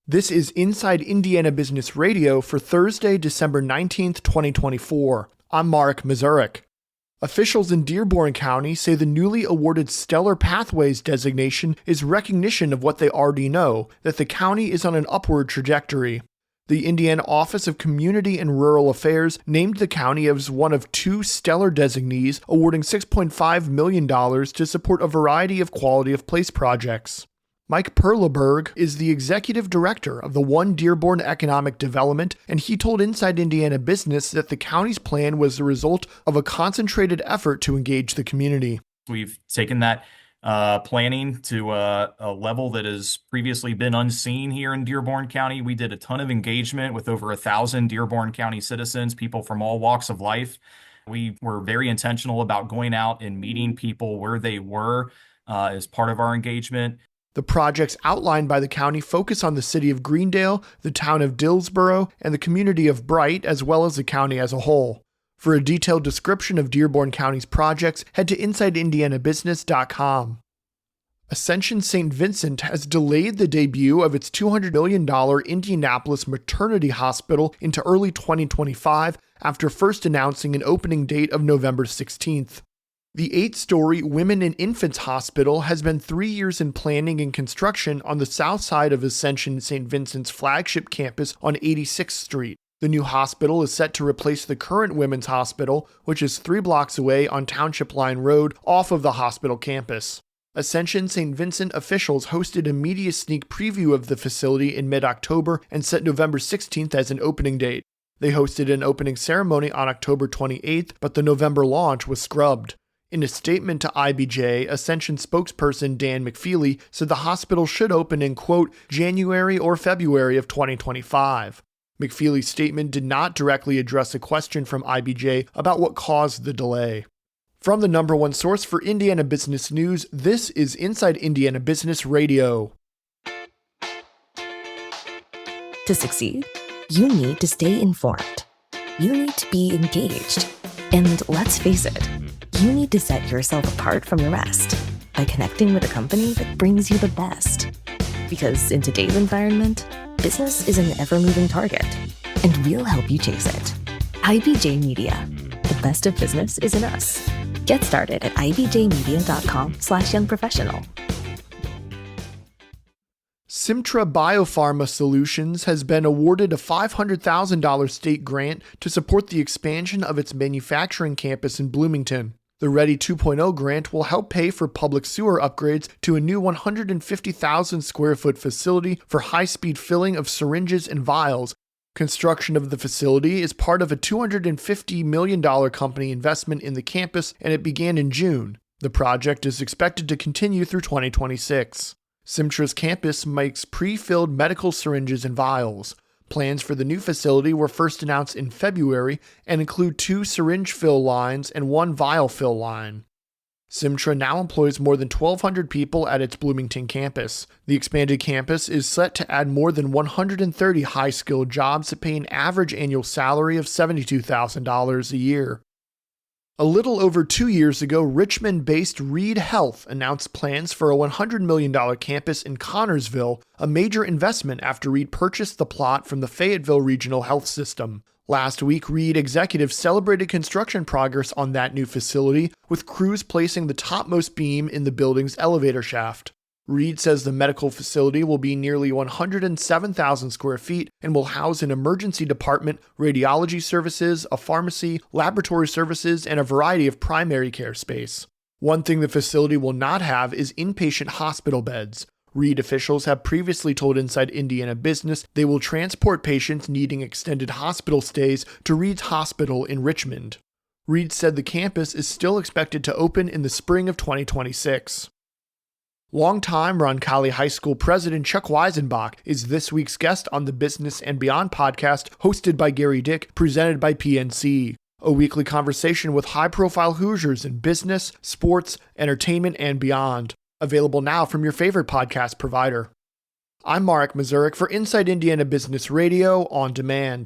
This is Inside Indiana Business Radio for Thursday, December 19th, 2024. I'm Mark Mazurek. Officials in Dearborn County say the newly awarded Stellar Pathways designation is recognition of what they already know, that the county is on an upward trajectory. The Indiana Office of Community and Rural Affairs named the county as one of two stellar designees, awarding $6.5 million to support a variety of quality of place projects. Mike Perleberg is the executive director of the One Dearborn Economic Development, and he told Inside Indiana Business that the county's plan was the result of a concentrated effort to engage the community. We've taken that planning to a level that has previously been unseen here in Dearborn County. We did a ton of engagement with over 1,000 Dearborn County citizens, people from all walks of life. We were very intentional about going out and meeting people where they were as part of our engagement. The projects outlined by the county focus on the city of Greendale, the town of Dillsboro, and the community of Bright, as well as the county as a whole. For a detailed description of Dearborn County's projects, head to InsideIndianaBusiness.com. Ascension St. Vincent has delayed the debut of its $200 million Indianapolis Maternity Hospital into early 2025 after first announcing an opening date of November 16th. The 8-story Women and Infants Hospital has been 3 years in planning and construction on the south side of Ascension St. Vincent's flagship campus on 86th Street. The new hospital is set to replace the current Women's Hospital, which is 3 blocks away on Township Line Road off of the hospital campus. Ascension St. Vincent officials hosted a media sneak preview of the facility in mid-October and set November 16th as an opening date. They hosted an opening ceremony on October 28th, but the November launch was scrubbed. In a statement to IBJ, Ascension spokesperson Dan McFeely said the hospital should open in, quote, January or February of 2025. McFeely's statement did not directly address a question from IBJ about what caused the delay. From the number one source for Indiana business news, this is Inside Indiana Business Radio. To succeed, you need to stay informed. You need to be engaged. And let's face it, you need to set yourself apart from the rest by connecting with a company that brings you the best. Because in today's environment, business is an ever-moving target, and we'll help you chase it. IBJ Media. The best of business is in us. Get started at ibjmedia.com/youngprofessional. Simtra Biopharma Solutions has been awarded a $500,000 state grant to support the expansion of its manufacturing campus in Bloomington. The Ready 2.0 grant will help pay for public sewer upgrades to a new 150,000 square foot facility for high-speed filling of syringes and vials. Construction of the facility is part of a $250 million company investment in the campus, and it began in June. The project is expected to continue through 2026. Simtra's campus makes pre-filled medical syringes and vials. Plans for the new facility were first announced in February and include 2 syringe fill lines and 1 vial fill line. Simtra now employs more than 1,200 people at its Bloomington campus. The expanded campus is set to add more than 130 high-skilled jobs that pay an average annual salary of $72,000 a year. A little over 2 years ago, Richmond-based Reed Health announced plans for a $100 million campus in Connorsville, a major investment after Reed purchased the plot from the Fayetteville Regional Health System. Last week, Reed executives celebrated construction progress on that new facility, with crews placing the topmost beam in the building's elevator shaft. Reed says the medical facility will be nearly 107,000 square feet and will house an emergency department, radiology services, a pharmacy, laboratory services, and a variety of primary care space. One thing the facility will not have is inpatient hospital beds. Reed officials have previously told Inside Indiana Business they will transport patients needing extended hospital stays to Reed's Hospital in Richmond. Reed said the campus is still expected to open in the spring of 2026. Longtime Roncalli High School president Chuck Weisenbach is this week's guest on the Business and Beyond podcast hosted by Gary Dick, presented by PNC. A weekly conversation with high-profile Hoosiers in business, sports, entertainment, and beyond. Available now from your favorite podcast provider. I'm Mark Mazurek for Inside Indiana Business Radio on Demand.